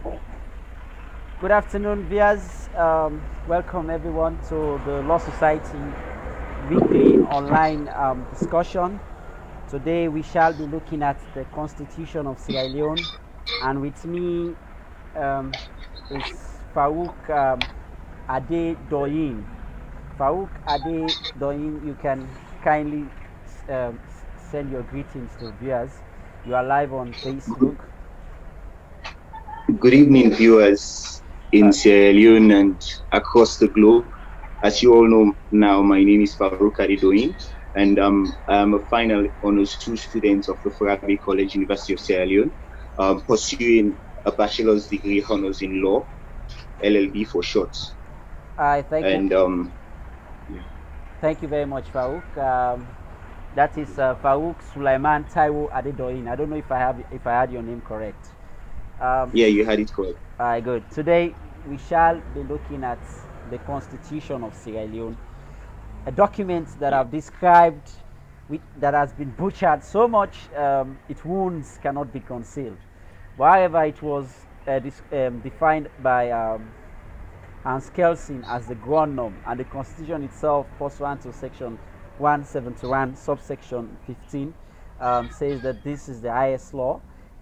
Good afternoon, viewers. Welcome everyone to the Law Society weekly online discussion. Today we shall be looking at the Constitution of Sierra Leone, and with me is Farouk Adedoyine. Farouk Adedoyine, you can kindly send your greetings to viewers. You are live on Facebook. Good, good evening, viewers in Uh, Sierra Leone and across the globe. As you all know now, my name is Farouk Adedoyine, and I'm a final honors two student of the Farouk College, University of Sierra Leone, pursuing a bachelor's degree honors in law, LLB for short. I thank you. And yeah, Thank you very much, Farouk. That is Farouk Sulaiman Taiwo Adedoyine. I don't know if I had your name correct. Um, yeah, you had it correct. good. Today we shall be looking at the Constitution of Sierra Leone, a document that Yeah. I've described, that has been butchered so much its wounds cannot be concealed. But however, it was defined by Hans Kelsen as the ground norm, and the Constitution itself, pursuant to Section 171, subsection 15, says that this is the highest law.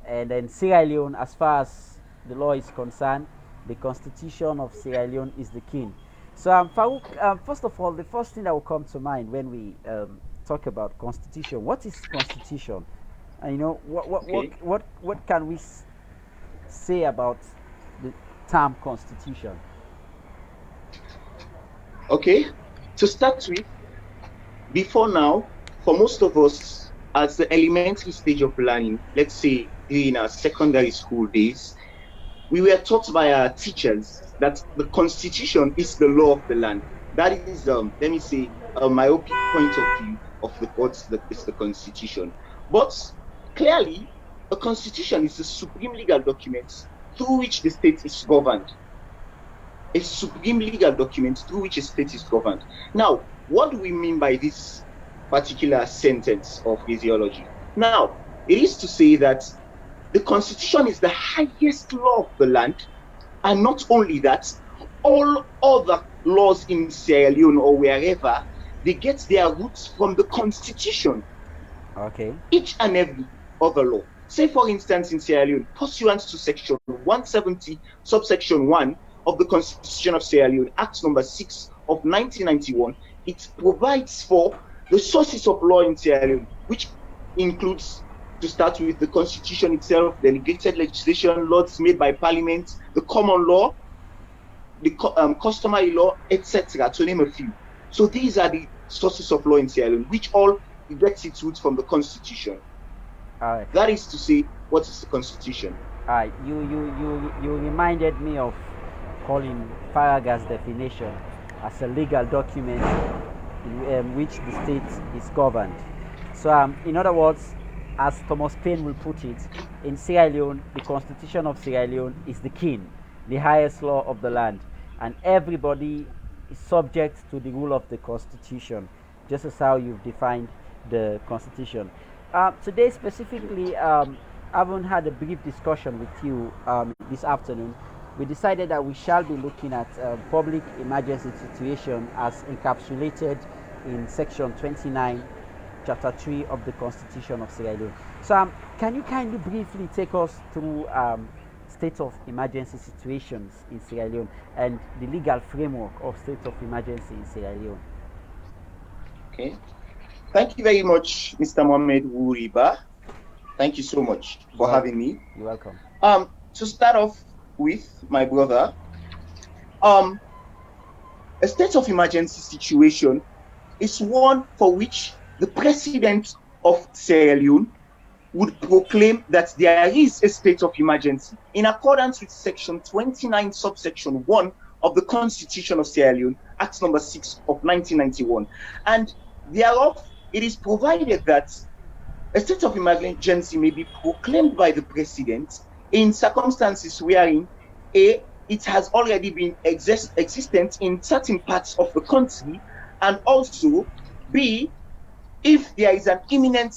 And then Sierra Leone, as far as the law is concerned, the Constitution of Sierra Leone is the king. So, Farouk, first of all, the first thing that will come to mind when we talk about Constitution, what is Constitution? And Okay. what can we say about the term Constitution? Okay. To start with, before now, for most of us, as the elementary stage of learning, let's say during our secondary school days, we were taught by our teachers that the constitution is the law of the land. That is, let me say, a myopic point of view of the what is the constitution. But clearly, a constitution is the supreme legal document through which the state is governed. A supreme legal document through which a state is governed. Now, what do we mean by this particular sentence of physiology? Now, it is to say that the constitution is the highest law of the land, and not only that, all other laws in Sierra Leone or wherever, they get their roots from the constitution. Okay. Each and every other law. Say, for instance, in Sierra Leone, pursuant to Section 170, subsection 1 of the Constitution of Sierra Leone, Act number 6 of 1991, it provides for the sources of law in Sierra Leone, which includes, to start with, the Constitution itself, delegated legislation, laws made by Parliament, the common law, the customary law, etc., to name a few. So these are the sources of law in Sierra Leone, which all gets its roots from the Constitution. All right. That is to say, what is the Constitution? All right. You reminded me of calling Farragut's definition as a legal document in which the state is governed. So, in other words, as Thomas Paine will put it, in Sierra Leone, the Constitution of Sierra Leone is the king, the highest law of the land, and everybody is subject to the rule of the Constitution, just as how you've defined the Constitution. Today, specifically, having had a brief discussion with you this afternoon, we decided that we shall be looking at public emergency situation as encapsulated in Section 29, Chapter 3 of the Constitution of Sierra Leone. So, can you kindly briefly take us through state of emergency situations in Sierra Leone and the legal framework of state of emergency in Sierra Leone? Okay. Thank you very much, Mr. Mohamed Wurie. Thank you so much for Well, having me. you're welcome. To start off with, my brother, um, a state of emergency situation is one for which the president of Sierra Leone would proclaim that there is a state of emergency in accordance with Section 29, subsection 1 of the Constitution of Sierra Leone, Act number 6 of 1991. And thereof, it is provided that a state of emergency may be proclaimed by the president in circumstances wherein A, it has already been existent in certain parts of the country, and also B, if there is an imminent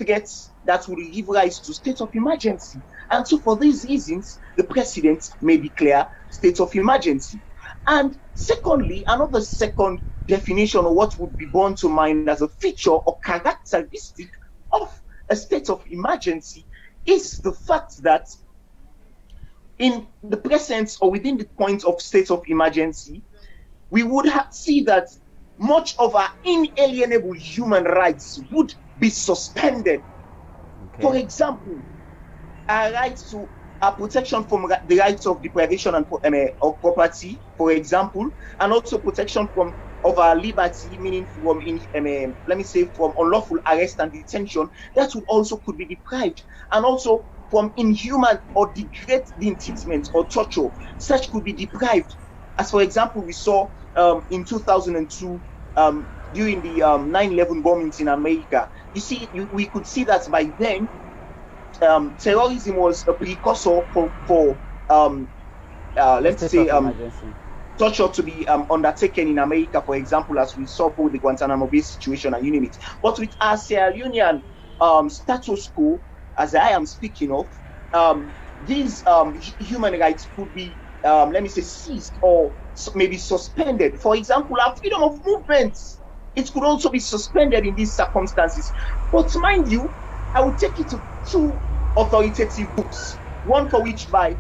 threats that will give rise to state of emergency. And so for these reasons, the president may declare state of emergency. And secondly, another second definition of what would be borne to mind as a feature or characteristic of a state of emergency is the fact that in the presence or within the point of state of emergency, we would see that much of our inalienable human rights would be suspended. Okay. For example, our rights to protection from the rights of deprivation and of property, for example, and also protection of our liberty, meaning from let me say from unlawful arrest and detention, that would also could be deprived, and also from inhuman or degrading treatment or torture, such could be deprived. As for example, we saw in 2002 during the 9/11 bombings in America. You see, we could see that by then terrorism was a precursor for let's say torture to be undertaken in America, for example, as we saw with the Guantanamo Bay situation and you name it. But with our Sierra Leonean status quo, as I am speaking of, these human rights could be, let me say, seized or maybe suspended. For example, our freedom of movement, it could also be suspended in these circumstances. But mind you, I will take you to two authoritative books, one for which by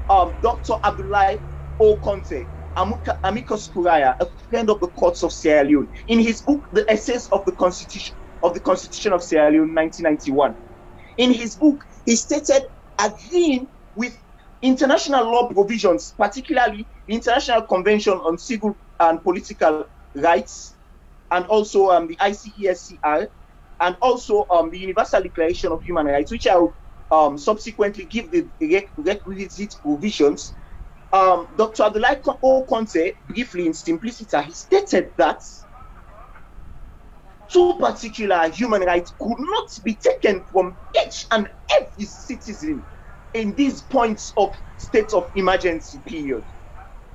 Dr. Abdullahi O. Conte, amicus curiae, a friend of the courts of Sierra Leone, in his book, The Essays of the Constitution of Sierra Leone, 1991. In his book, he stated, agreeing with international law provisions, particularly the International Convention on Civil and Political Rights, and also the ICESCR, and also the Universal Declaration of Human Rights, which I will subsequently give the requisite provisions. Dr. Abdullahi O. Conte, briefly in simplicity, he stated that two particular human rights could not be taken from each and every citizen in these points of state of emergency period.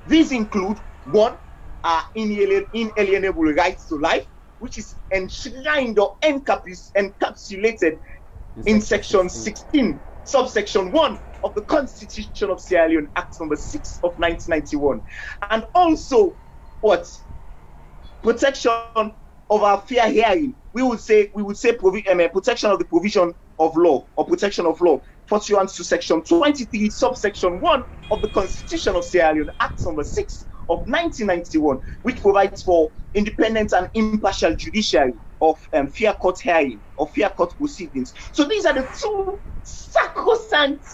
These include, one, our inalienable rights to life, which is enshrined or encapsulated in section 16, subsection 1 of the Constitution of Sierra Leone, Act number 6 of 1991. And also, what? Protection of our fair hearing. We would say protection of the provision of law or protection of law, pursuant to section 23, subsection 1 of the Constitution of Sierra Leone, Act number 6 of 1991, which provides for independent and impartial judiciary of fair court hearing or fair court proceedings. So these are the two sacrosanct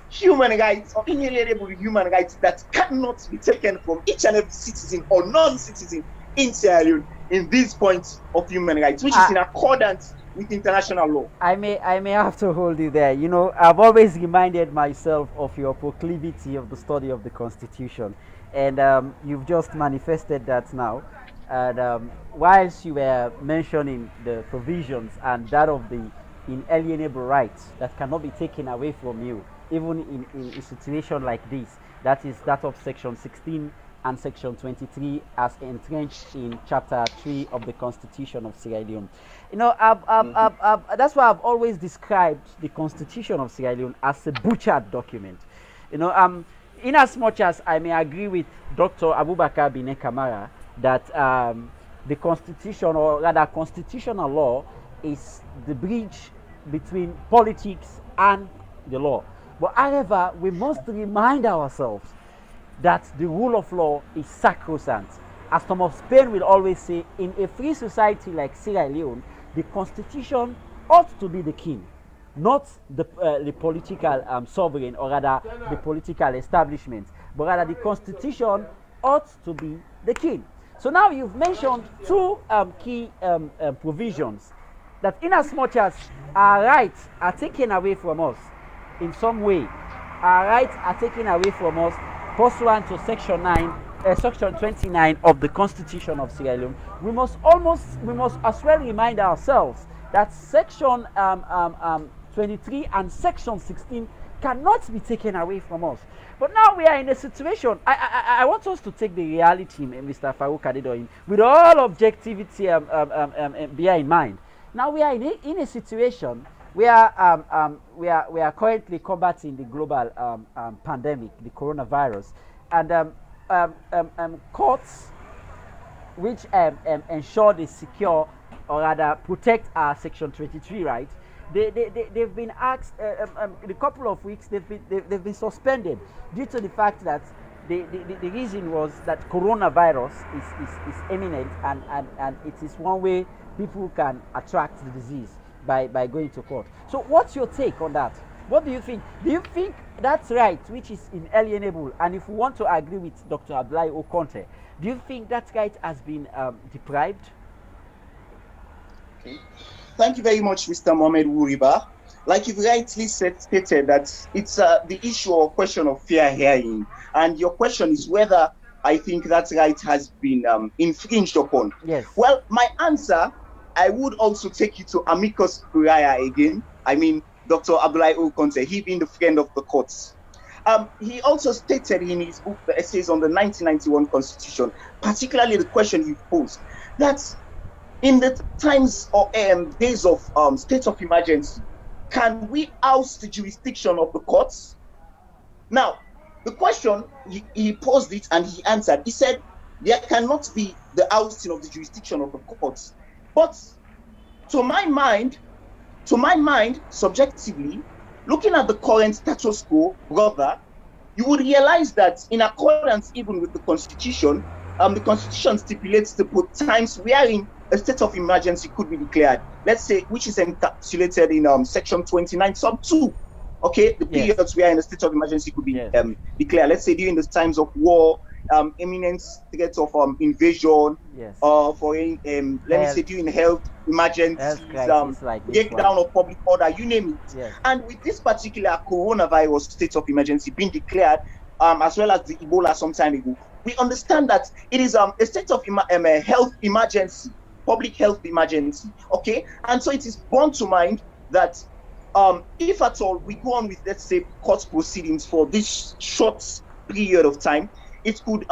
human rights or inalienable human rights that cannot be taken from each and every citizen or non-citizen in Sierra Leone in these points of human rights, which is in accordance with international law. I may have to hold you there. You know, I've always reminded myself of your proclivity of the study of the Constitution, and you've just manifested that now. And whilst you were mentioning the provisions and that of the inalienable rights that cannot be taken away from you, even in a situation like this, that is that of section 16 and section 23 as entrenched in chapter 3 of the Constitution of Sierra Leone. You know, that's why I've always described the Constitution of Sierra Leone as a butchered document. You know, in as much as I may agree with Dr. Abubakar Bine Kamara that the Constitution, or rather constitutional law, is the bridge between politics and the law. But however, we must remind ourselves that the rule of law is sacrosanct. As Thomas Paine will always say, in a free society like Sierra Leone, the Constitution ought to be the king, not the political sovereign, or rather the political establishment, but rather the Constitution ought to be the king. So now you've mentioned two key provisions that in as much as our rights are taken away from us in some way, our rights are taken away from us pursuant to section 29 of the Constitution of Sierra Leone, we must as well remind ourselves that section 23 and section 16 cannot be taken away from us. But now we are in a situation, I want us to take the reality, Mr. Farouk Adedoyine, with all objectivity bear in mind. Now we are in a situation we are currently combating the global pandemic, the coronavirus, and courts which ensure they secure or rather protect our Section 23 rights. They've been asked in a couple of weeks. They've been suspended due to the fact that the reason was that coronavirus is imminent, and it is one way people can attract the disease by going to court. So what's your take on that? What do you think? Do you think that's right, which is inalienable? And if we want to agree with Dr. Abdullahi Okonte, do you think that right has been deprived? Okay. Thank you very much, Mr. Mohamed Wurie. Like you've rightly stated, that it's the issue or question of fair hearing. And your question is whether I think that right has been infringed upon. Yes. Well, my answer, I would also take you to amicus curiae again. I mean, Dr. Abdullahi Okonte, he being the friend of the courts. He also stated in his book, the Essays on the 1991 Constitution, particularly the question he posed, that in the times or days of state of emergency, can we oust the jurisdiction of the courts? Now, the question, he posed it and he answered. He said, there cannot be the ousting of the jurisdiction of the courts. But to my mind, subjectively, looking at the current status quo, brother, you would realize that in accordance even with the Constitution stipulates the times wherein a state of emergency could be declared. Let's say, which is encapsulated in Section 29, sub 2. Okay, the periods wherein a state of emergency could be declared. Let's say during the times of war, imminent threat of invasion, let me say during health emergencies, breakdown of public order, you name it. And with this particular coronavirus state of emergency being declared, as well as the Ebola some time ago, we understand that it is a state of health emergency, public health emergency. Okay, and so it is borne to mind that if at all we go on with, let's say, court proceedings for this short period of time, it could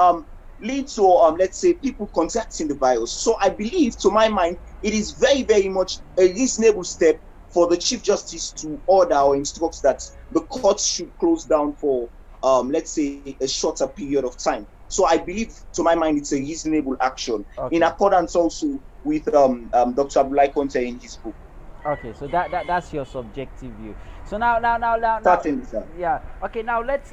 lead to, let's say, people contracting the virus. So I believe, to my mind, it is very, very much a reasonable step for the Chief Justice to order or instruct that the courts should close down for, let's say, a shorter period of time. So I believe, to my mind, it's a reasonable action, in accordance also with Dr. Abdullahi Conte in his book. Okay, so that's your subjective view. So now, yeah. Okay, now let's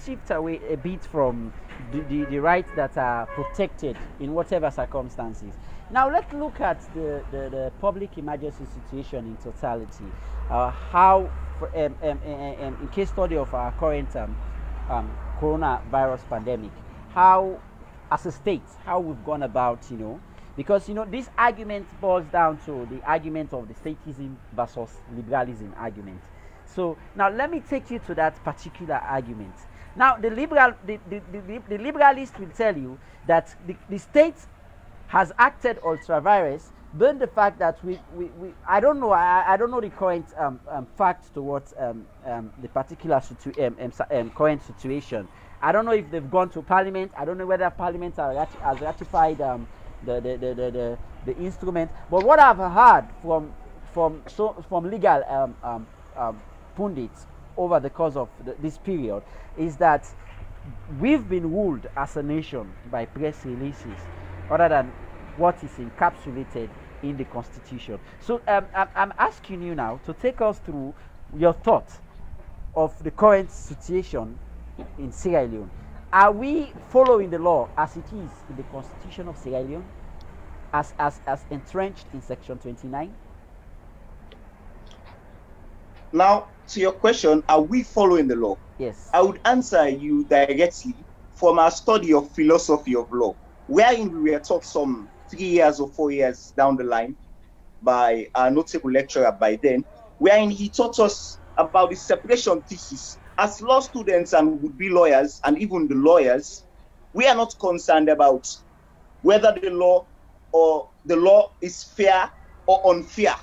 shift away a bit from the rights that are protected in whatever circumstances. Now let's look at the public emergency situation in totality. How, in case study of our current coronavirus pandemic, how as a state, how we've gone about, because this argument boils down to the argument of the statism versus liberalism argument. So now let me take you to that particular argument. Now the liberalist will tell you that the state has acted ultra-virus, but the fact that I don't know the current fact towards the particular current situation. I don't know if they've gone to parliament. I don't know whether parliament has ratified the instrument. But what I've heard from legal pundits over the course of this period is that we've been ruled as a nation by press releases other than what is encapsulated in the Constitution. So I'm asking you now to take us through your thoughts of the current situation in Sierra Leone. Are we following the law as it is in the Constitution of Sierra Leone, as entrenched in Section 29? Now, to your question, are we following the law? Yes. I would answer you directly from our study of philosophy of law, wherein we were taught some 3 years or 4 years down the line by a notable lecturer by then, wherein he taught us about the separation thesis. As law students and would-be lawyers, and even the lawyers, we are not concerned about whether the law is fair or unfair.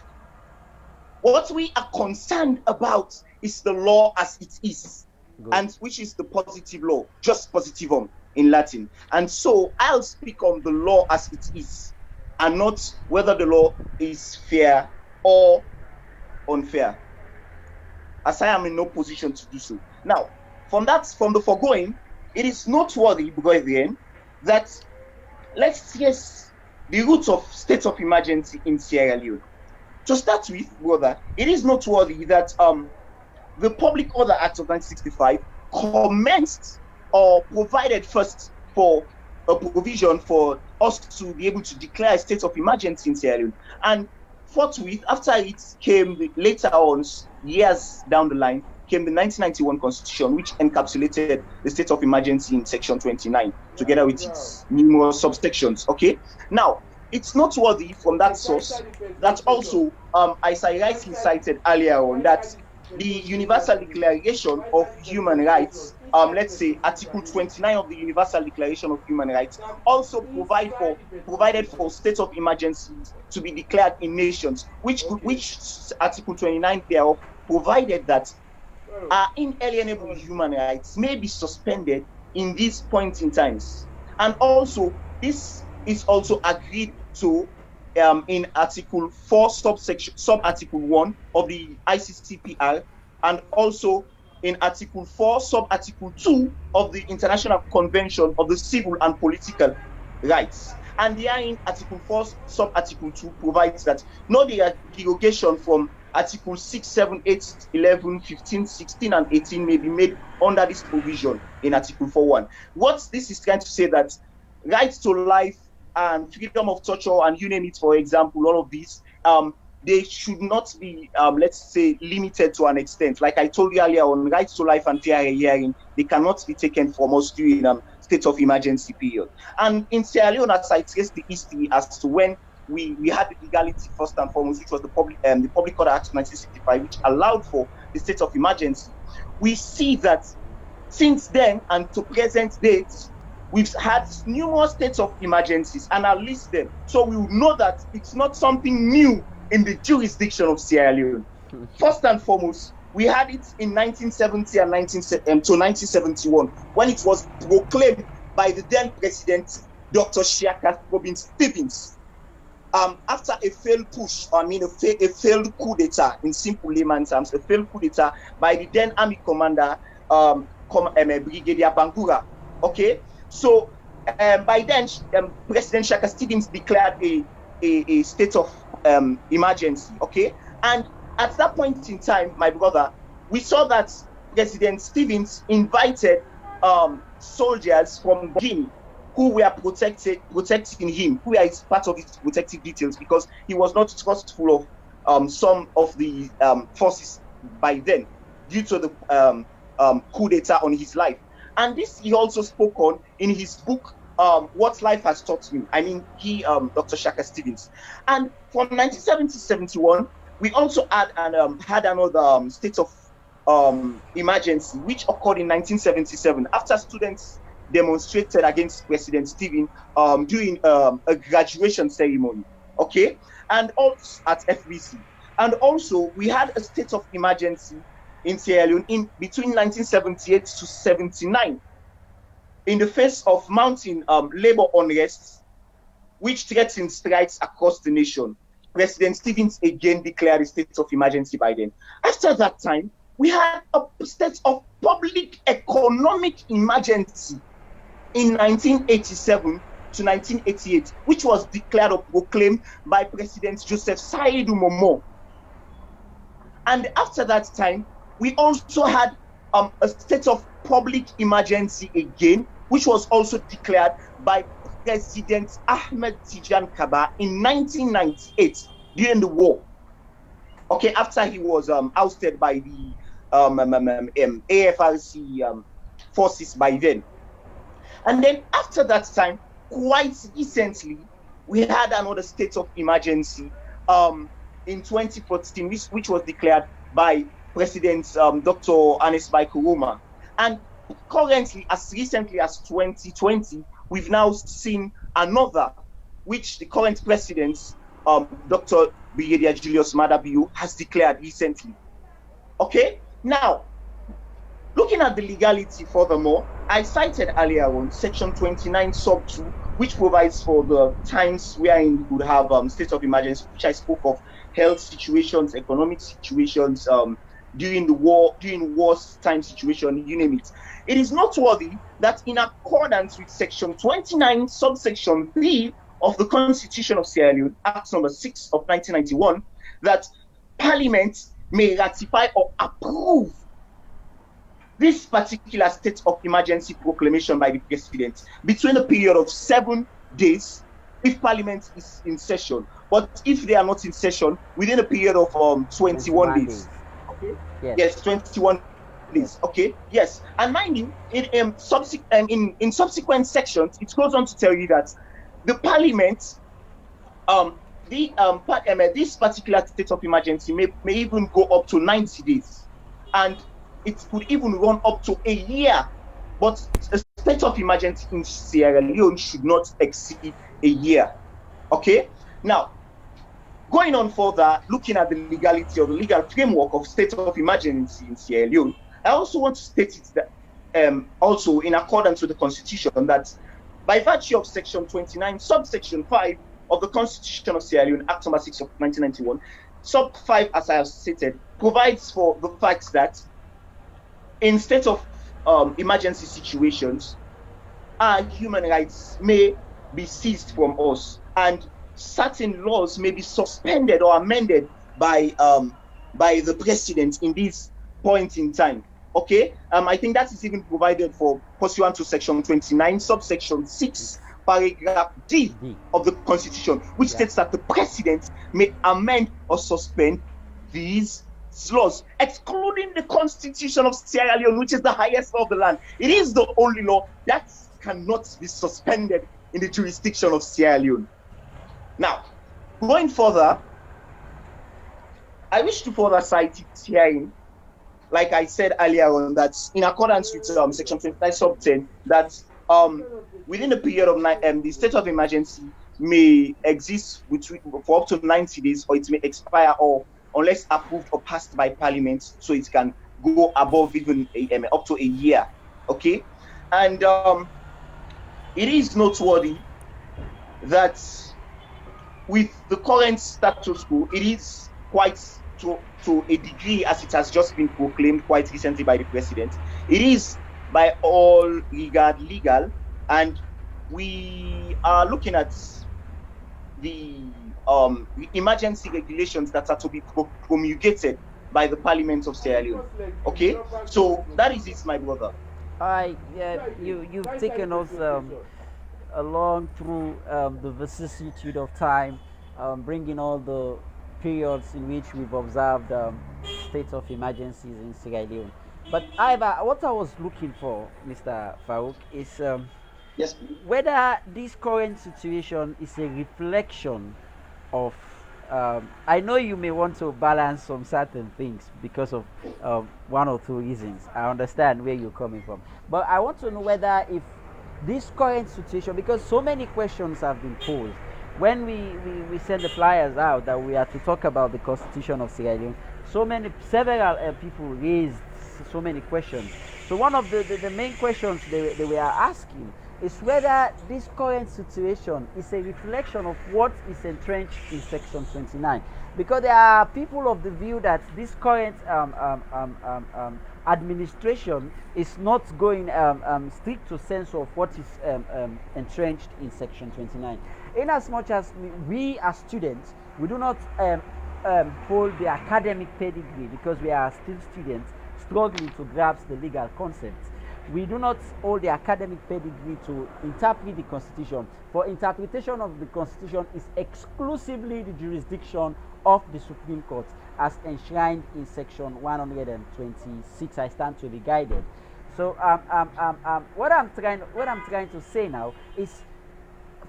What we are concerned about is the law as it is. Good. And which is the positive law, just positivum in Latin. And so I'll speak on the law as it is, and not whether the law is fair or unfair, as I am in no position to do so. Now, from the foregoing, it is noteworthy, brethren, that let's trace the roots of state of emergency in Sierra Leone. To start with, brother, it is noteworthy that the Public Order Act of 1965 commenced or provided first for a provision for us to be able to declare a state of emergency in Sierra Leone. And forthwith, after it came later on, years down the line, came the 1991 Constitution, which encapsulated the state of emergency in Section 29, together with its numerous subsections. Okay, now it's noteworthy from that source that also, as I rightly cited earlier on, that the Universal Declaration of Human Rights, let's say Article 29 of the Universal Declaration of Human Rights, also provided for state of emergency to be declared in nations, which Article 29 thereof provided that inalienable human rights may be suspended in these points in times. And also, this is also agreed to in Article 4, sub-Article 1 of the ICCPR, and also in Article 4, sub-Article 2 of the International Convention of the Civil and Political Rights. And therein, Article 4, sub-Article 2 provides that no derogation from Article 6, 7, 8, 11, 15, 16, and 18 may be made under this provision in Article 4.1. What this is trying to say that rights to life and freedom of torture and you name it, for example, all of these, they should not be, let's say, limited to an extent. Like I told you earlier on, rights to life and fair hearing, they cannot be taken from us during state of emergency period. And in Sierra Leone, as I trace the history as to when we had the legality first and foremost, which was the Public Order Act of 1965, which allowed for the state of emergency. We see that since then and to present date, we've had numerous states of emergencies, and I'll list them. So we will know that it's not something new in the jurisdiction of Sierra Leone. First and foremost, we had it in 1970 and 1971, when it was proclaimed by the then president, Dr. Shaka Robin Stevens. After a failed push, a failed coup d'etat, in simple layman terms, a failed coup d'etat by the then army commander, Brigadier Bangura. Okay, so by then, President Shaka Stevens declared a state of emergency. Okay, and at that point in time, my brother, we saw that President Stevens invited soldiers from Guinea who were protecting him, who are part of his protective details, because he was not trustful of some of the forces by then, due to the coup d'etat on his life. And this he also spoke on in his book, What Life Has Taught Me. I mean, Dr. Shaka Stevens. And from 1970 to 71, we also had another state of emergency, which occurred in 1977 after students demonstrated against President Stephen during a graduation ceremony, okay, and also at FBC. And also, we had a state of emergency in Sierra Leone in between 1978 to 79 in the face of mounting labor unrest, which threatened strikes across the nation. President Stevens again declared a state of emergency by then. After that time, we had a state of public economic emergency in 1987 to 1988, which was declared or proclaimed by President Joseph Saidu Momo. And after that time, we also had a state of public emergency again, which was also declared by President Ahmed Tijan Kaba in 1998 during the war. Okay, after he was ousted by the AFRC forces by then. And then after that time, quite recently, we had another state of emergency in 2014, which was declared by President Dr. Anes Baikoroma. And currently, as recently as 2020, we've now seen another, which the current president, Dr. Brigadier Julius Maada Bio, has declared recently. Okay, now, Looking at the legality furthermore, I cited earlier on Section 29 sub 2, which provides for the times wherein we could have state of emergency, which I spoke of, health situations, economic situations, during the war, during wars time situation, you name it. It is noteworthy that in accordance with Section 29 subsection 3 of the Constitution of Sierra Leone, Act number 6 of 1991, that Parliament may ratify or approve this particular state of emergency proclamation by the president between a period of 7 days if parliament is in session, but if they are not in session, within a period of 21 days. Okay. Yes, 21 days. Okay. Yes. And mind you, in subsequent sections, it goes on to tell you that the parliament, this particular state of emergency may even go up to 90 days. And it could even run up to a year. But a state of emergency in Sierra Leone should not exceed a year. Okay? Now, going on further, looking at the legality or the legal framework of state of emergency in Sierra Leone, I also want to state it that also in accordance with the Constitution, that by virtue of Section 29, subsection 5 of the Constitution of Sierra Leone, Act number 6 of 1991, sub 5, as I have stated, provides for the fact that in state of emergency situations, our human rights may be seized from us, and certain laws may be suspended or amended by the president in this point in time. Okay, I think that is even provided for pursuant to Section 29, subsection 6, paragraph D of the Constitution, which states that the president may amend or suspend these laws, excluding the Constitution of Sierra Leone, which is the highest law of the land. It is the only law that cannot be suspended in the jurisdiction of Sierra Leone. Now, going further, I wish to further cite it herein, like I said earlier on, that in accordance with Section 29 sub 10, that within the period of the state of emergency may exist for up to 90 days, or it may expire, or unless approved or passed by parliament, so it can go above even up to a year. Okay, and it is noteworthy that with the current status quo, it is quite to a degree, as it has just been proclaimed quite recently by the president, it is by all regard legal, and we are looking at the emergency regulations that are to be promulgated by the Parliament of Sierra Leone. Okay, so that is it, my brother. You've taken us along through the vicissitude of time, bringing all the periods in which we've observed states of emergencies in Sierra Leone. But what I was looking for, Mr. Farouk, is yes, whether this current situation is a reflection of I know you may want to balance some certain things because of one or two reasons. I understand where you're coming from, but I want to know whether if this current situation, because so many questions have been posed when we send the flyers out that we are to talk about the Constitution of Sierra Leone, several people raised so many questions. So one of the main questions they were asking is whether this current situation is a reflection of what is entrenched in Section 29. Because there are people of the view that this current administration is not going strict to sense of what is entrenched in Section 29. In as much as we as students, we do not hold the academic pedigree because we are still students struggling to grasp the legal concepts. We do not hold the academic pedigree to interpret the Constitution. For interpretation of the Constitution is exclusively the jurisdiction of the Supreme Court, as enshrined in Section 126. I stand to be guided. So what I'm trying to say now is,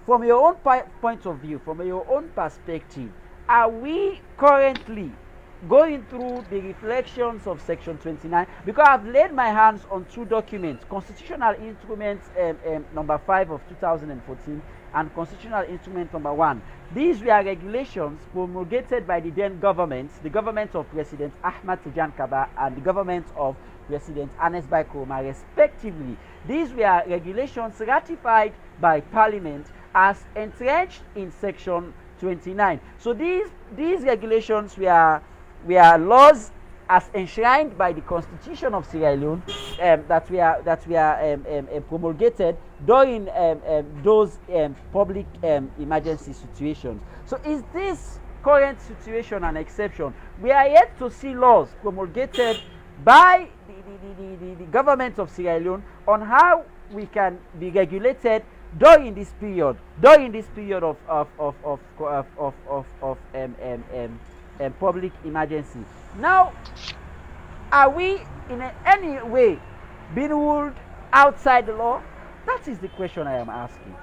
from your own point of view, from your own perspective, are we currently going through the reflections of Section 29? Because I've laid my hands on two documents, Constitutional Instrument number 5 of 2014 and Constitutional Instrument number 1. These were regulations promulgated by the then government, the government of President Ahmad Tijan Kaba and the government of President Ernest Bai Koroma respectively. These were regulations ratified by Parliament as entrenched in Section 29. So these regulations were laws as enshrined by the Constitution of Sierra Leone, that were promulgated during those public emergency situations. So is this current situation an exception? We are yet to see laws promulgated by the government of Sierra Leone on how we can be regulated during this period of public emergency. Now, are we in any way being ruled outside the law? That is the question I am asking.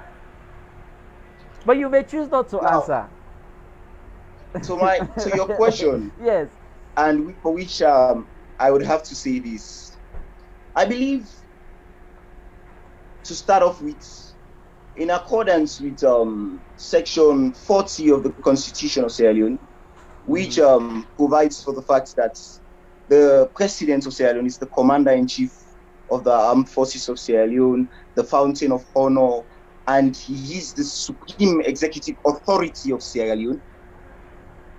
But you may choose not to answer. To your question, yes, and for which I would have to say this. I believe, to start off with, in accordance with Section 40 of the Constitution of Sierra Leone, which provides for the fact that the President of Sierra Leone is the Commander-in-Chief of the Armed Forces of Sierra Leone, the Fountain of Honor, and he is the Supreme Executive Authority of Sierra Leone.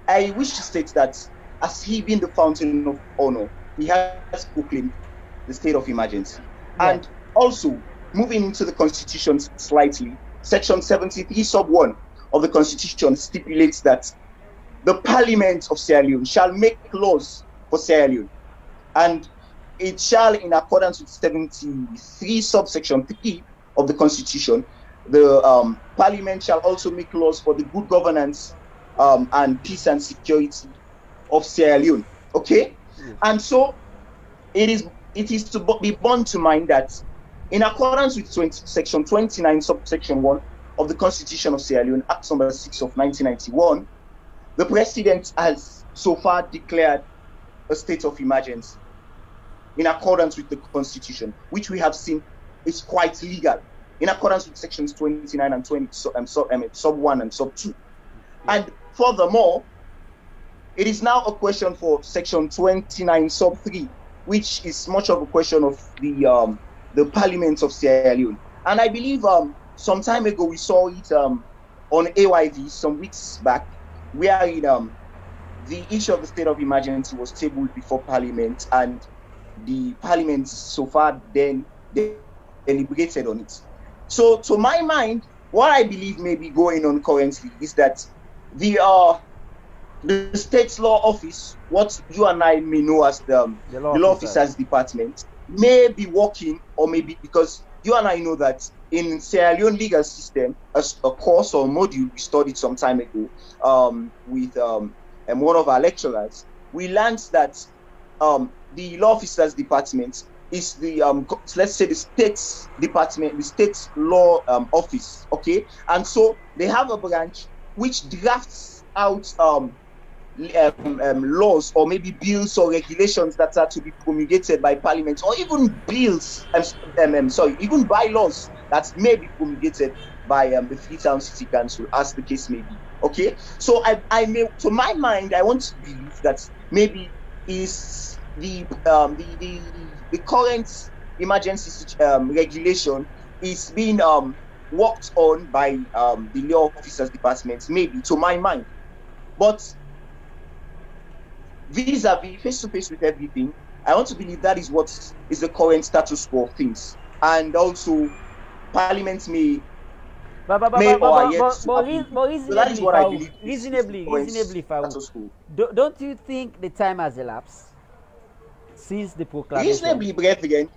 I wish to state that, as he being the Fountain of Honor, he has proclaimed the state of emergency. Yeah. And also, moving into the Constitution slightly, Section 73 sub 1 of the Constitution stipulates that the Parliament of Sierra Leone shall make laws for Sierra Leone, and it shall, in accordance with 73 subsection 3 of the Constitution, the Parliament shall also make laws for the good governance and peace and security of Sierra Leone. Okay? Yes. And so it is to be borne to mind that, in accordance with section 29 subsection 1 of the Constitution of Sierra Leone, Act number 6 of 1991, the President has so far declared a state of emergency in accordance with the Constitution, which we have seen is quite legal, in accordance with sections 29 and 20, sub 1 and sub 2. Yeah. And furthermore, it is now a question for section 29 sub 3, which is much of a question of the Parliament of Sierra Leone. And I believe some time ago we saw it on AYV some weeks back, where the issue of the state of emergency was tabled before Parliament, and the Parliament so far then they deliberated on it. So to my mind, what I believe may be going on currently is that the State's Law Office, what you and I may know as the Law Officers Department, may be working, or maybe because you and I know that in Sierra Leone legal system, as a course or module we studied some time ago with one of our lecturers, we learned that the Law Officers Department is the let's say the State's Department, the State's Law Office, okay? And so they have a branch which drafts out laws or maybe bills or regulations that are to be promulgated by Parliament, or even bills, even bylaws that may be promulgated by the Freetown City Council, as the case may be. Okay, so I may, to my mind, I want to believe that maybe is the current emergency regulation is being worked on by the Law Officers Department, maybe, to my mind. But vis-a-vis, face-to-face with everything, I want to believe that is what is the current status quo of things. And also, Parliament may... But reasonably, Farouk, don't you think the time has elapsed since the proclamation? Reasonably, brethren,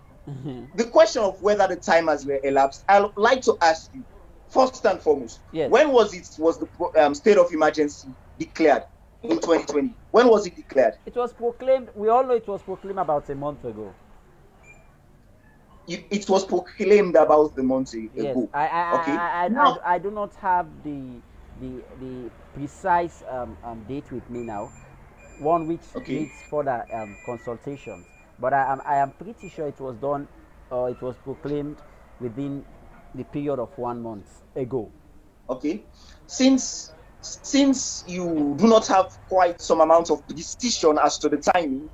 the question of whether the time has elapsed, I would like to ask you, first and foremost, yes, when was the state of emergency declared in 2020? When was it declared? It was proclaimed, we all know it was proclaimed about a month ago. It was proclaimed about the month ago. Yes, I do not have the precise date with me now, one which needs further consultations. But I am pretty sure it was done, or it was proclaimed within the period of 1 month ago. Okay, since you do not have quite some amount of precision as to the timing,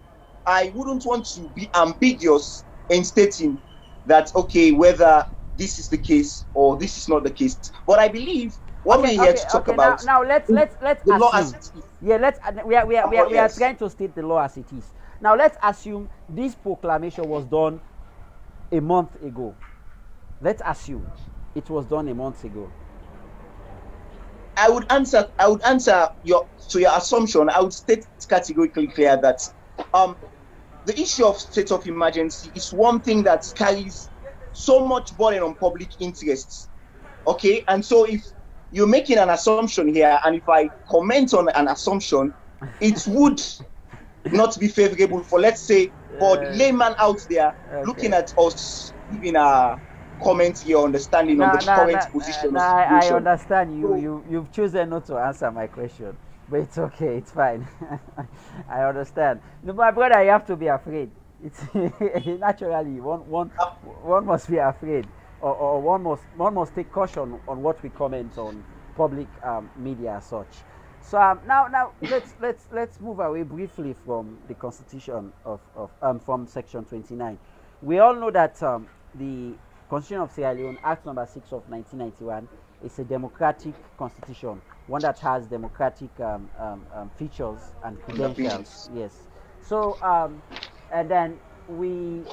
I wouldn't want to be ambiguous in stating that, okay, whether this is the case or this is not the case. But I believe what we're here to talk about, Now let's the law as assume. it is. Yeah, we are Yes. trying to state the law as it is. Now let's assume this proclamation was done a month ago. Let's assume it was done a month ago. I would answer your assumption. I would state categorically clear that the issue of state of emergency is one thing that carries so much burden on public interests. Okay, and so if you're making an assumption here, and if I comment on an assumption, it would not be favorable for, let's say, for the layman out there looking at us giving a comment here, understanding on the current position of I situation. understand you've chosen not to answer my question, but it's okay, it's fine. I understand. No, my brother, you have to be afraid. It's naturally one must be afraid, or one must take caution on what we comment on public media as such. So now let's move away briefly from the constitution of from section 29. We all know that the Constitution of Sierra Leone, Act number 6 of 1991, is a democratic constitution, one that has democratic features and credentials. Yes. So and then we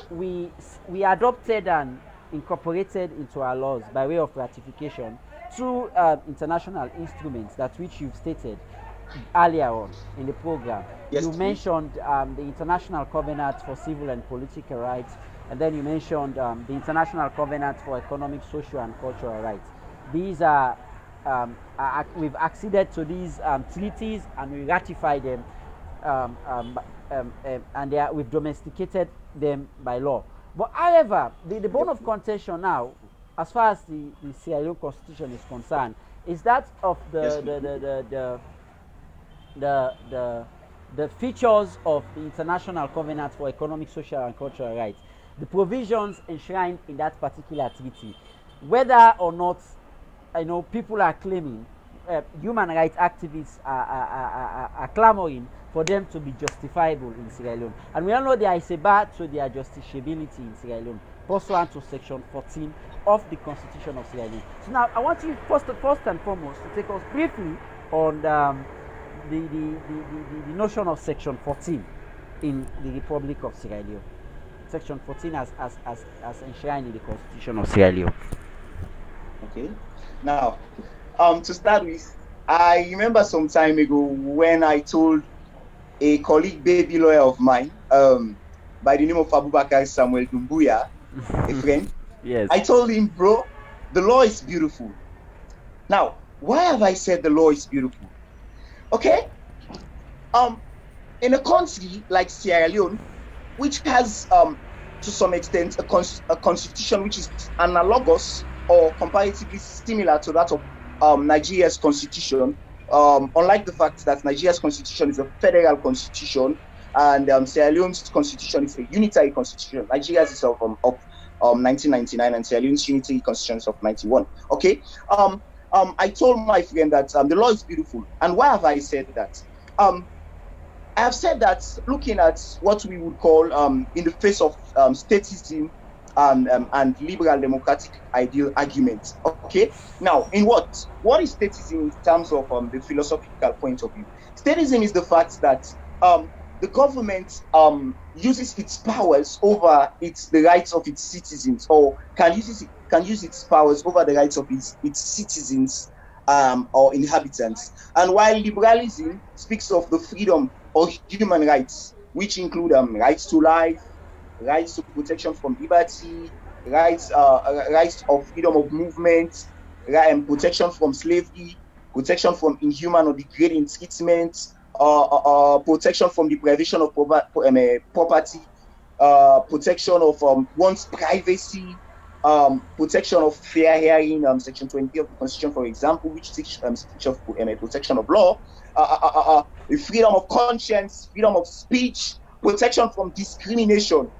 adopted and incorporated into our laws by way of ratification two international instruments that which you've stated earlier on in the program. Yes, you please. mentioned the International Covenant for Civil and Political Rights, and then you mentioned the International Covenant for Economic, Social, and Cultural Rights. These we've acceded to these treaties and we ratified them, and we've domesticated them by law. But however, the bone of contention now, as far as the Sierra Leone Constitution is concerned, is that of the features of the International Covenant for Economic, Social, and Cultural Rights, the provisions enshrined in that particular treaty, whether or not people are claiming, human rights activists are clamoring for them to be justifiable in Sierra Leone. And we all know there is a bar to their justiciability in Sierra Leone, pursuant to section 14 of the Constitution of Sierra Leone. So now I want you first and foremost to take us briefly on the notion of section 14 in the Republic of Sierra Leone. Section 14 as enshrined in the Constitution of Sierra Leone. Okay. Now, to start with, I remember some time ago when I told a colleague baby lawyer of mine, by the name of Abubakar Samuel Dumbuya, a friend. Yes. I told him, bro, the law is beautiful. Now, why have I said the law is beautiful? Okay. In a country like Sierra Leone, which has, to some extent, a constitution which is analogous or comparatively similar to that of Nigeria's constitution, unlike the fact that Nigeria's constitution is a federal constitution and Sierra Leone's constitution is a unitary constitution. Nigeria's is of 1999 and Sierra Leone's unitary constitution is of 91. Okay. I told my friend that the law is beautiful. And why have I said that? I have said that looking at what we would call, in the face of statism and liberal democratic ideal arguments. Okay, now in what is statism in terms of the philosophical point of view? Statism is the fact that the government uses its powers over the rights of its citizens, or can use its powers over the rights of its citizens or inhabitants. And while liberalism speaks of the freedom of human rights, which include rights to life, rights to protection from liberty, rights of freedom of movement, protection from slavery, protection from inhuman or degrading treatment, protection from deprivation of property, protection of one's privacy, protection of fair hearing, section 20 of the Constitution, for example, which teaches protection of law, freedom of conscience, freedom of speech, protection from discrimination,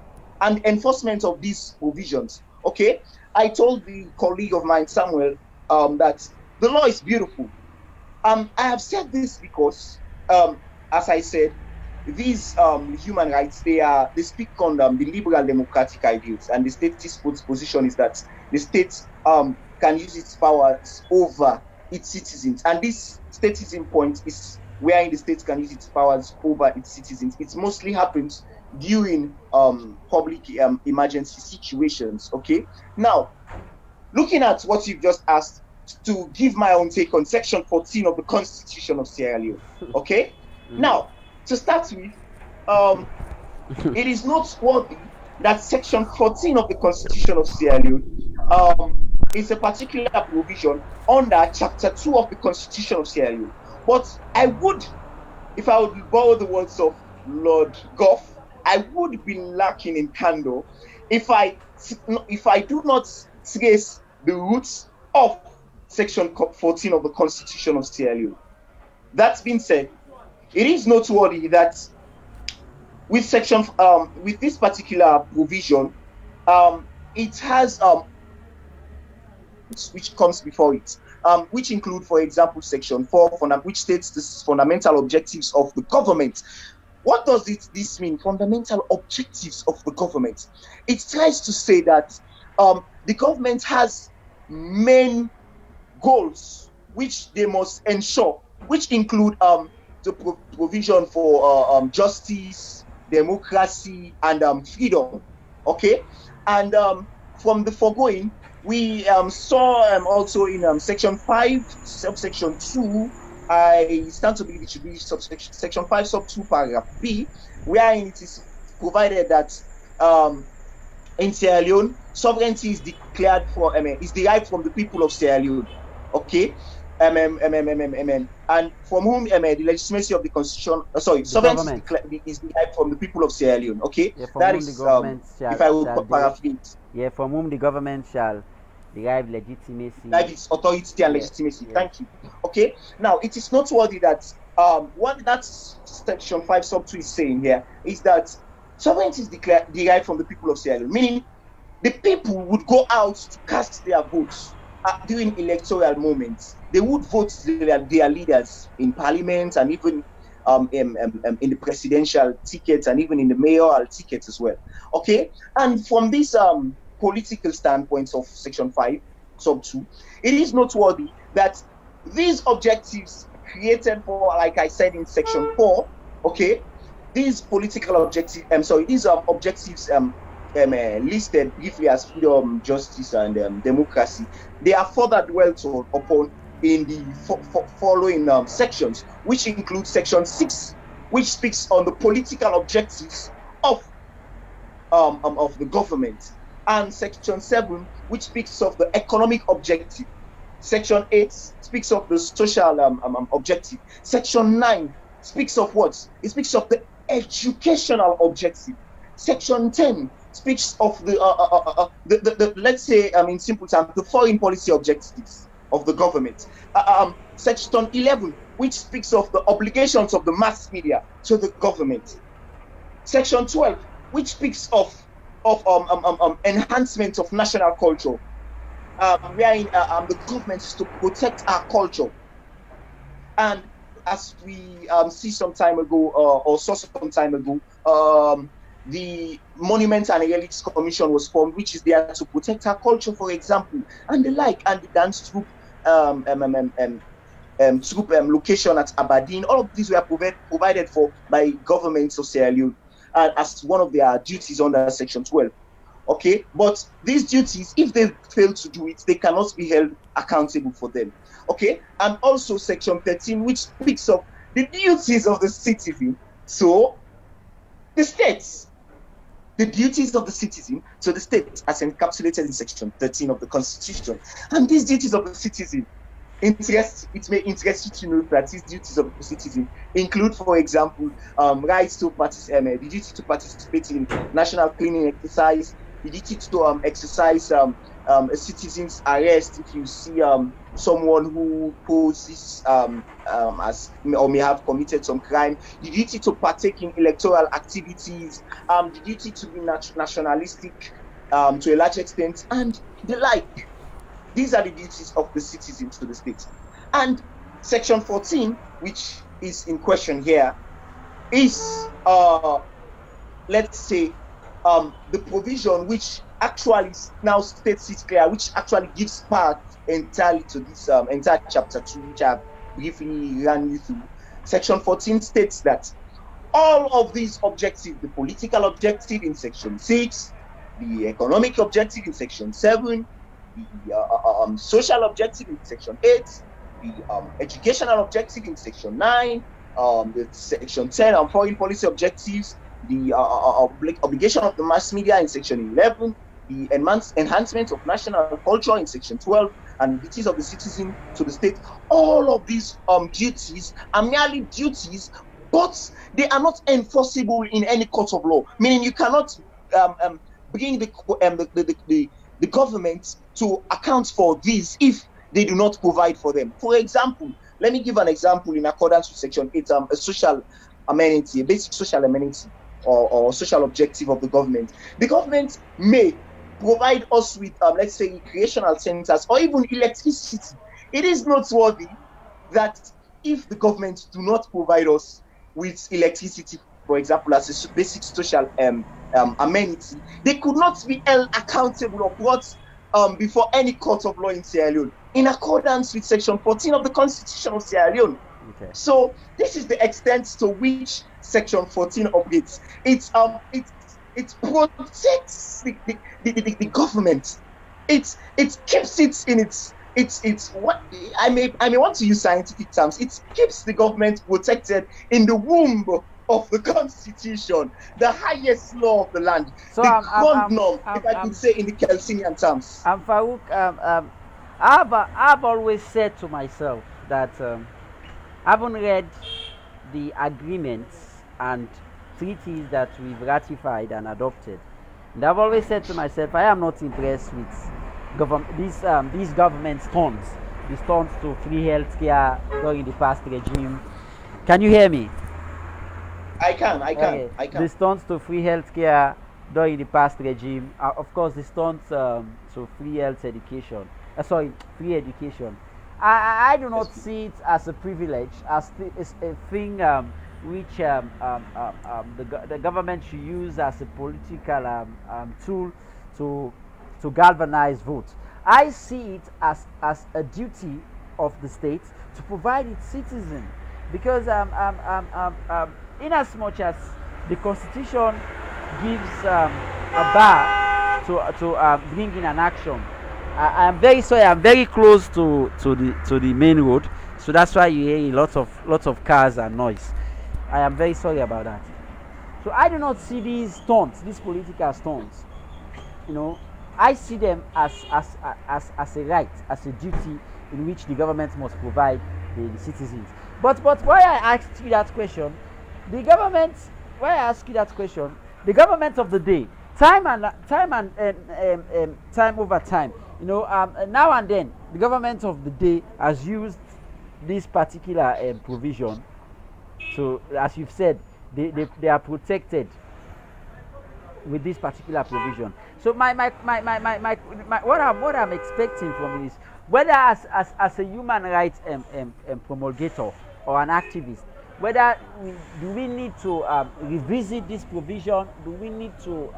and enforcement of these provisions. Okay, I told the colleague of mine, Samuel, that the law is beautiful. I have said this because, as I said, these human rights, they speak on the liberal democratic ideals, and the state's position is that the state can use its powers over its citizens, and this statism point is wherein the state can use its powers over its citizens. It mostly happens during public emergency situations. Okay, now looking at what you've just asked, to give my own take on Section 14 of the Constitution of Sierra Leone. Okay, now to start with, it is noteworthy that Section 14 of the Constitution of Sierra Leone is a particular provision under Chapter 2 of the Constitution of Sierra Leone. But I would, if I would borrow the words of Lord Gough, I would be lacking in candor if I do not trace the roots of Section 14 of the Constitution of Sierra Leone. That being said, it is noteworthy that with this particular provision, it has which comes before it, which include, for example, Section 4, which states the fundamental objectives of the government. What does this mean? Fundamental objectives of the government. It tries to say that the government has main goals which they must ensure, which include the provision for justice, democracy, and freedom. Okay, and from the foregoing, we saw also in Section 5, subsection 2. I stand to believe it should be Section 5, sub 2, paragraph B, wherein it is provided that in Sierra Leone, sovereignty is declared is derived from the people of Sierra Leone. Okay, and from whom the legitimacy of the constitution, sovereignty is derived from the people of Sierra Leone. Okay, yeah, that is if I will paraphrase. Yeah, from whom the government shall derive legitimacy. Derive its authority and legitimacy. Yeah. Thank you. Okay, now it is noteworthy that what that Section 5 sub 2 is saying here is that sovereignty is derived from the people of Sierra Leone, meaning the people would go out to cast their votes during electoral moments. They would vote their leaders in parliament, and even in the presidential tickets, and even in the mayoral tickets as well. Okay, and from this political standpoint of Section 5 sub 2, it is noteworthy that these objectives created for, like I said in Section 4, okay, these political objectives, these objectives listed briefly as freedom, justice, and democracy, they are further dwelt upon in the following sections, which include Section 6, which speaks on the political objectives of the government, and Section 7, which speaks of the economic objective. Section 8 speaks of the social objective. Section 9 speaks of what? It speaks of the educational objective. Section 10 speaks of the let's say, in simple terms, the foreign policy objectives of the government. Section 11, which speaks of the obligations of the mass media to the government. Section 12, which speaks of enhancement of national culture, wherein the government is to protect our culture. And as we see some time ago, or saw some time ago, the Monuments and Relics Commission was formed, which is there to protect our culture, for example, and the like, and the dance troupe location at Aberdeen. All of these were provided for by governments of Sierra Leone as one of their duties under Section 12. Okay, but these duties, if they fail to do it, they cannot be held accountable for them. Okay, and also Section 13, which speaks of the duties of the citizen. So the states, the duties of the citizen to the state, as encapsulated in Section 13 of the Constitution. And these duties of the citizen, it may interest you to know that these duties of the citizen include, for example, rights to participate, the duty to participate in national cleaning exercise, the duty to exercise a citizen's arrest if you see someone who poses as or may have committed some crime, the duty to partake in electoral activities, the duty to be nationalistic to a large extent, and the like. These are the duties of the citizen to the state. And Section 14, which is in question here, is let's say the provision which actually now states it clear, which actually gives part entirely to this entire chapter 2, which I've briefly ran you through. Section 14 states that all of these objectives, the political objective in section 6, the economic objective in section 7, the social objective in section 8, the educational objective in section 9, the section 10 foreign policy objectives, the obligation of the mass media in section 11, the enhancement of national culture in section 12, and duties of the citizen to the state. All of these duties are merely duties, but they are not enforceable in any court of law. Meaning you cannot bring the government to account for these if they do not provide for them. For example, let me give an example in accordance with section 8, a social amenity, a basic social amenity or social objective of the government. The government may provide us with, let's say, recreational centers or even electricity. It is noteworthy that if the government do not provide us with electricity, for example, as a basic social amenity, they could not be held accountable or brought before any court of law in Sierra Leone, in accordance with section 14 of the Constitution of Sierra Leone. Okay. So this is the extent to which section 14 operates. It protects the government. It keeps it in it's what I may want to use scientific terms. It keeps the government protected in the womb of the Constitution, the highest law of the land, so the ground norm, if I could say in the Kelsenian terms. Farouk, I've always said to myself that I haven't read the agreements and treaties that we've ratified and adopted. And I've always said to myself, I am not impressed with these government stunts, the stunts to free healthcare during the past regime. Can you hear me? I can. The stunts to free healthcare during the past regime, of course, the stunts to free health education. Free education. I do not see it as a privilege, as a thing which the government should use as a political tool to galvanize votes. I see it as a duty of the state to provide its citizens, because in as much as the Constitution gives a bar to bring in an action. I am very sorry. I'm very close to the main road, so that's why you hear lots of cars and noise. I am very sorry about that. So I do not see these stunts, these political stunts. I see them as a right, as a duty in which the government must provide the citizens. But why I asked you that question, the government of the day, time over time, now and then, the government of the day has used this particular provision. So, as you've said, they are protected with this particular provision. So what I'm expecting from this, whether as a human rights promulgator or an activist, whether do we need to revisit this provision, do we need to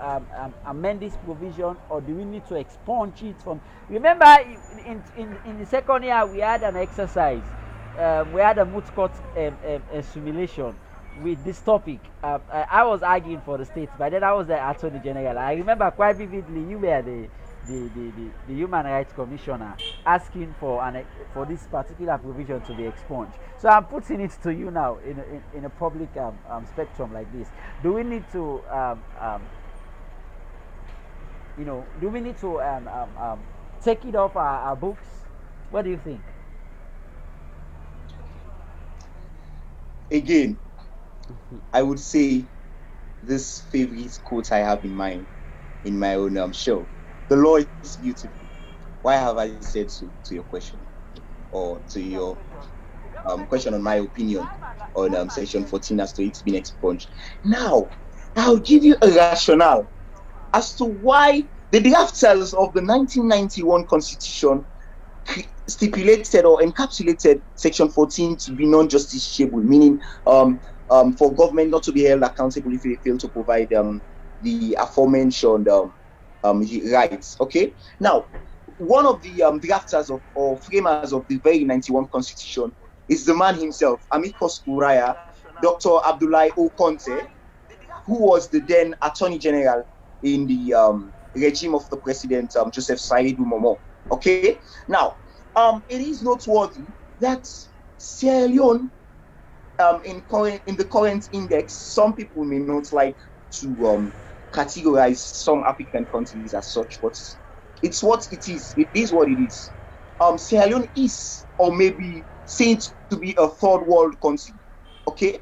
amend this provision, or do we need to expunge it from? Remember, in the second year we had an exercise, we had a moot court simulation with this topic. I was arguing for the state, but then I was the Attorney General. I remember quite vividly you were the Human Rights Commissioner asking for this particular provision to be expunged. So I'm putting it to you now in a public spectrum like this. Do we need to take it off our books? What do you think? Again, I would say this favorite quote I have in my own show. The law is beautiful. Why have I said so to your question, or to your question on my opinion on section 14 as to it's been expunged? Now, I'll give you a rationale as to why the drafters of the 1991 Constitution stipulated or encapsulated section 14 to be non-justiciable, meaning for government not to be held accountable if they fail to provide the aforementioned rights. Okay, now one of the drafters of or framers of the very 91 constitution is the man himself, Amicus Curiae, Dr. Abdullahi O. Conte, who was the then Attorney General in the regime of the President Joseph Saidu Momo. Okay, now it is noteworthy that Sierra Leone, in the current index, some people may not like to categorize some African countries as such, but it's what it is. It is what it is. Sierra Leone is, or maybe seen to be, a third world country. Okay,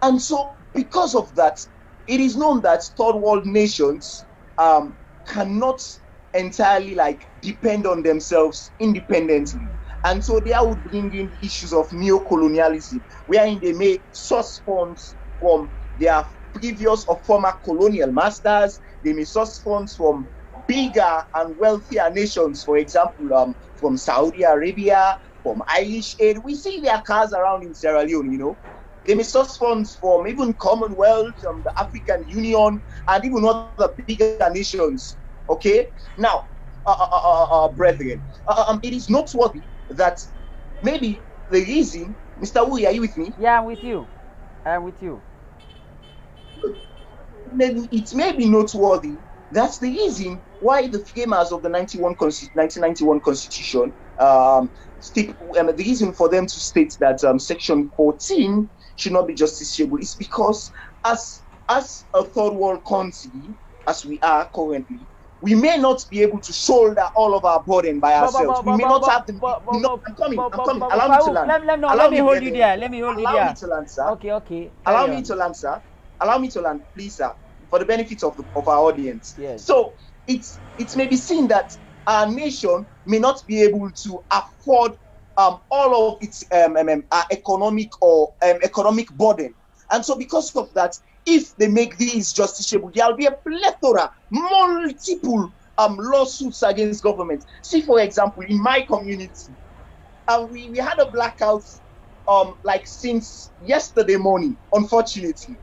and so because of that, it is known that third world nations cannot entirely like depend on themselves independently. And so they would bring in issues of neo-colonialism, wherein they may source funds from their previous or former colonial masters. They may source funds from bigger and wealthier nations, for example, from Saudi Arabia, from Irish Aid. We see their cars around in Sierra Leone, you know. They may source funds from even Commonwealth, the African Union, and even other bigger nations. Okay? Now, brethren, it is noteworthy that maybe the reason, Mr. Wurie, are you with me? Yeah, I'm with you. I'm with you. It may be noteworthy. That's the reason why the framers of the 1991 Constitution the reason for them to state that Section 14 should not be justiciable is because as a third world country, as we are currently, we may not be able to shoulder all of our burden by ourselves. We may not have the. I'm coming. Allow me to land. Let me hold you there. Let me hold you there. Allow me to land, sir. Okay. Allow me to land, sir. Allow me to land, please, sir, for the benefit of our audience. Yes. So it may be seen that our nation may not be able to afford all of its economic burden, and so because of that, if they make these justiciable, there will be a plethora, multiple lawsuits against government. See, for example, in my community, we had a blackout like since yesterday morning, unfortunately,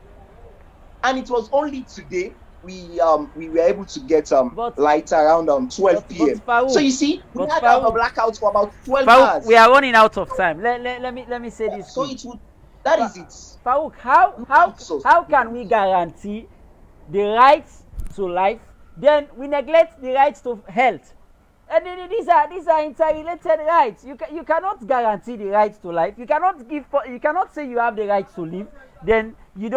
and it was only today we were able to get light around 12 p.m. So you see, we had a blackout for about 12 hours. We are running out of time. Let me say this. So it would. That is it. Farouk, how can we guarantee the rights to life, then we neglect the rights to health? And these are interrelated rights. You cannot guarantee the rights to life. You cannot say you have the right to live, then you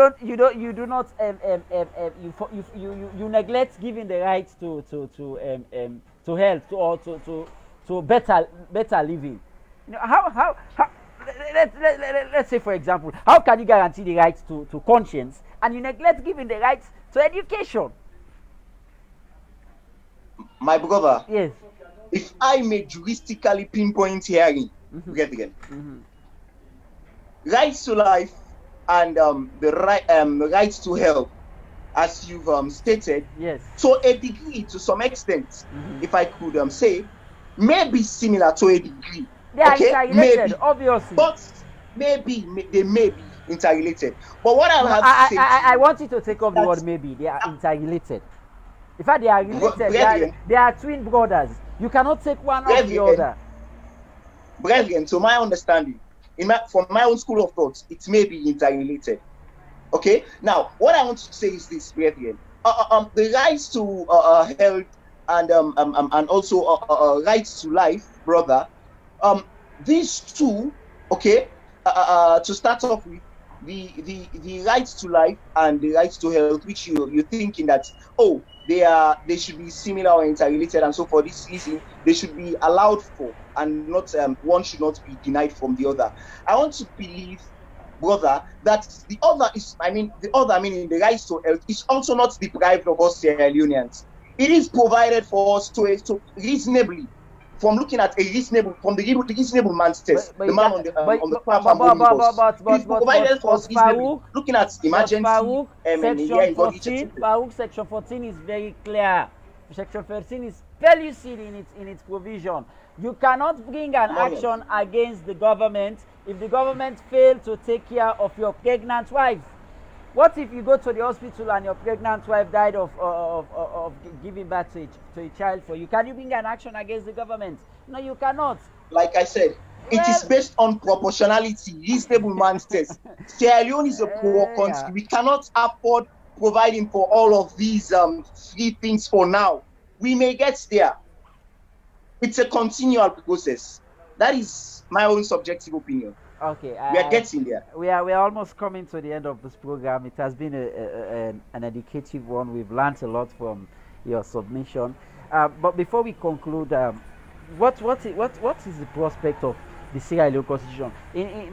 neglect giving the rights to health or to better living. You know, how let's say, for example, how can you guarantee the rights to conscience and you neglect giving the rights to education? My brother, yes. If I may juristically pinpoint hearing, brethren, rights to life and the rights to health, as you've stated, yes, to a degree, to some extent, if I could say, may be similar to a degree. They are interrelated, obviously. But they may be interrelated. But what I'll have to say, I want you to take off the word maybe. They are interrelated. In fact, they are related. They are twin brothers. You cannot take one off the other. Brethren, to my understanding, from my own school of thought, it may be interrelated. Okay? Now, what I want to say is this, brethren. The rights to health and also rights to life, brother, these two, okay, to start off with, the rights to life and the rights to health, which you're thinking that, oh, they should be similar or interrelated, and so for this reason they should be allowed for, and not one should not be denied from the other. I want to believe, brother, that the other meaning the rights to health is also not deprived of us Sierra Leoneans. It is provided for us to reasonably, from looking at the reasonable man's test, the man on the platform. It's provided for us reasonably, looking at emergency. Section 14 is very clear. Section 13 is pellucid in its provision. You cannot bring an action against the government if the government failed to take care of your pregnant wife. What if you go to the hospital and your pregnant wife died of giving birth to a child for you? Can you bring an action against the government? No, you cannot. Like I said, it is based on proportionality. Reasonable man says Sierra Leone is a poor country. We cannot afford providing for all of these free things for now. We may get there. It's a continual process. That is my own subjective opinion. Okay, we are getting there. We are almost coming to the end of this program. It has been an educative one. We've learned a lot from your submission. But before we conclude, what is the prospect of the Sierra Leone Constitution?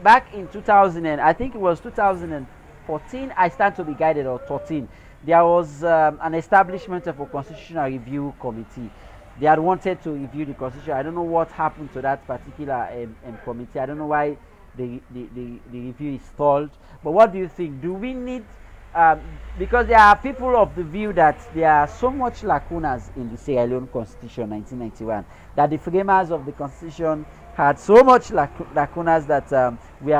Back in 2000, and I think it was 2014, I stand to be guided, or 13, there was an establishment of a constitutional review committee. They had wanted to review the constitution. I don't know what happened to that particular committee. I don't know why the review is stalled. But what do you think? Do we need, because there are people of the view that there are so much lacunas in the Sierra Leone Constitution 1991, that the framers of the constitution had so much lacunas that we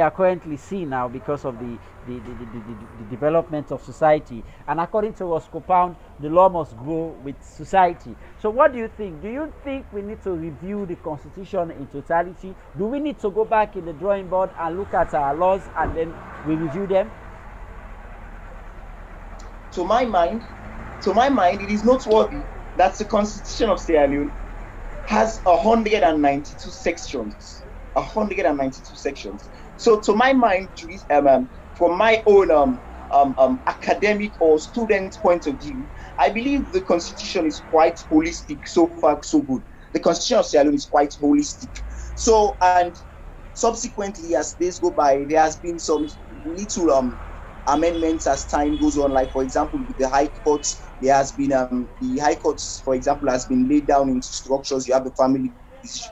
are currently seeing now because of the development of society. And according to Roscoe Pound, the law must grow with society. So what do you think? Do you think we need to review the constitution in totality? Do we need to go back in the drawing board and look at our laws and then we review them? To my mind, it is noteworthy that the Constitution of Sierra Leone has 192 sections. 192 sections. So to my mind, from my own academic or student point of view, I believe the Constitution is quite holistic. So far, so good. The Constitution of Sierra Leone is quite holistic. So, and subsequently, as days go by, there has been some little amendments as time goes on. Like, for example, with the High Courts, there has been the High Courts, for example, has been laid down into structures. You have the family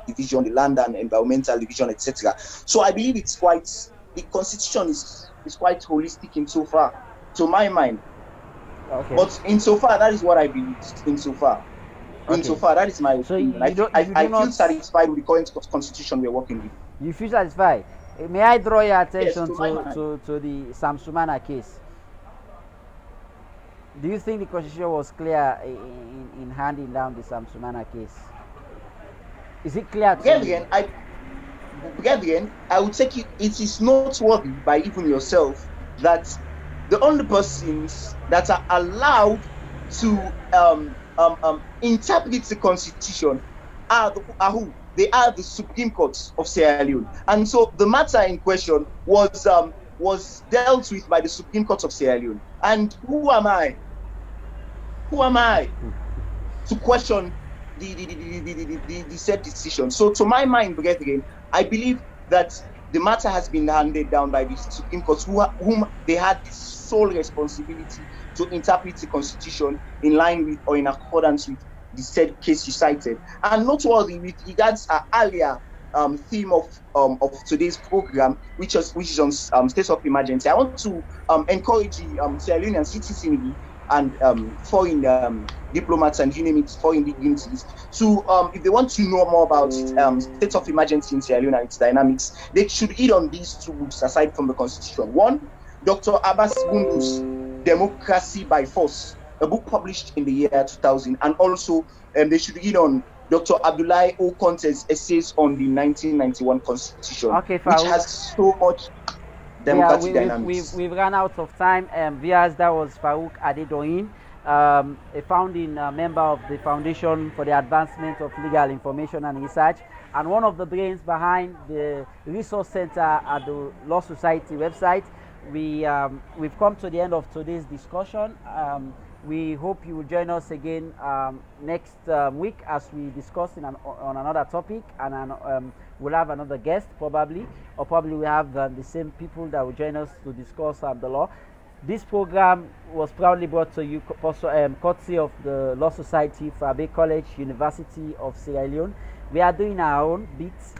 division, the land and environmental division, etc. So I believe the Constitution is quite holistic in so far, to my mind. Okay. But in so far, that is what I believe. In so far, that is my opinion. So I feel satisfied with the current Constitution we're working with. You feel satisfied? May I draw your attention to the Samsumana case? Do you think the Constitution was clear in handing down the Samsumana case? Is it clear to you? Again, I would take it is noteworthy by even yourself that the only persons that are allowed to interpret the Constitution are who? They are the Supreme Court of Sierra Leone. And so the matter in question was dealt with by the Supreme Court of Sierra Leone. And who am I? Who am I to question the said decision? So to my mind, brethren, I believe that the matter has been handed down by the Supreme Court, whom they had the sole responsibility to interpret the Constitution in line with or in accordance with the said case you cited. And noteworthy with regards to our earlier theme of today's program, which is on state of emergency, I want to encourage the Sierra Leonean citizenry and foreign diplomats and foreign dignitaries to, if they want to know more about state of emergency in Sierra Leone and its dynamics, they should read on these two books aside from the Constitution. One, Dr. Abbas Bundu's Democracy by Force, a book published in the year 2000, and also they should read on Dr. Abdullahi Okonte's essays on the 1991 Constitution, which has so much democratic dynamics. We've run out of time. Viewers, that was Farouk Adedoyine, a founding member of the Foundation for the Advancement of Legal Information and Research, and one of the brains behind the Resource Center at the Law Society website. We've come to the end of today's discussion. We hope you will join us again next week as we discuss on another topic, and we'll have another guest probably, or probably we have the same people that will join us to discuss the law. This program was proudly brought to you courtesy of the Law Society for Abbey College, University of Sierra Leone. We are doing our own bits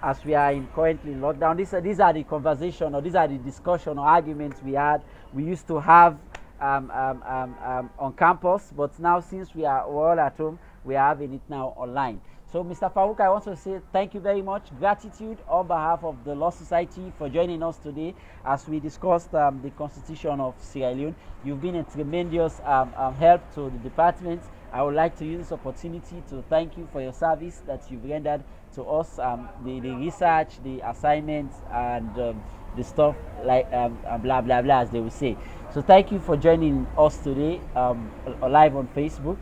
as we are currently in lockdown. These are the conversation, or these are the discussion or arguments we used to have on campus, but now since we're all at home, we are having it now online. So, Mr. Farouk, I want to say thank you very much. Gratitude on behalf of the Law Society for joining us today as we discussed the Constitution of Sierra Leone. You've been a tremendous help to the department. I would like to use this opportunity to thank you for your service that you've rendered to us, the research, the assignments, and the stuff like blah blah blah, as they will say. So thank you for joining us today live on Facebook.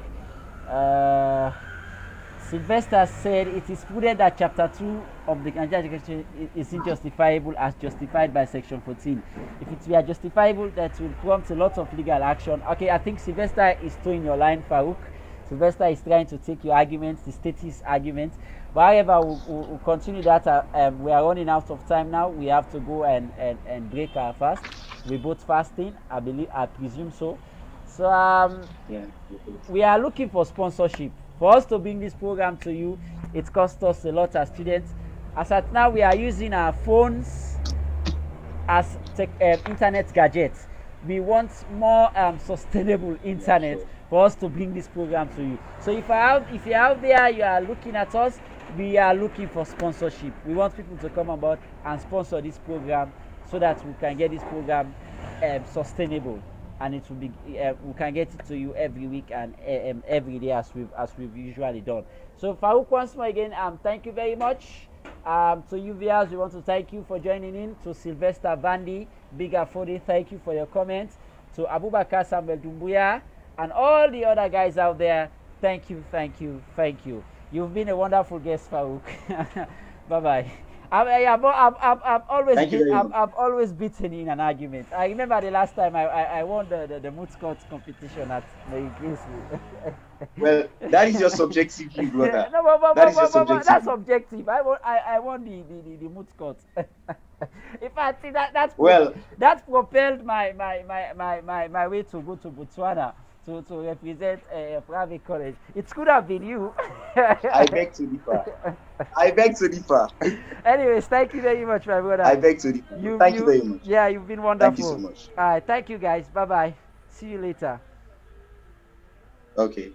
Sylvester said it is prudent that Chapter 2 of the Nigerian Constitution is injustifiable as justified by Section 14. If it were justifiable, that will prompt a lot of legal action. Okay, I think Sylvester is towing your line, Farouk. Sylvester is trying to take your arguments, the status arguments. But however, we'll continue that. We are running out of time now. We have to go and break our fast. We both fasting, I presume so. So Yeah. we are looking for sponsorship. For us to bring this program to you, it costs us a lot as students. As at now, we are using our phones as internet gadgets. We want more sustainable internet for us to bring this program to you. So if you're out there, you are looking at us, we are looking for sponsorship. We want people to come on board and sponsor this program so that we can get this program sustainable, and it will be we can get it to you every week and every day as we've usually done. So Farouk, once more again, thank you very much. To you viewers, we want to thank you for joining in. To Sylvester Vandi, Big Afodi, thank you for your comments. To Abubakar Samuel Dumbuya and all the other guys out there, thank you. You've been a wonderful guest, Farouk. Bye bye. I've always beaten in an argument. I remember the last time I won the moot court competition at the Well, that is your subjective view, brother. No, but that's subjective. I won the moot court. In fact, that propelled my way to go to Botswana to represent a private college. It could have been you. I beg to differ. Anyways, thank you very much, my brother. I beg to differ. Thank you very much. Yeah, you've been wonderful. Thank you so much. All right, thank you guys. Bye bye. See you later. Okay.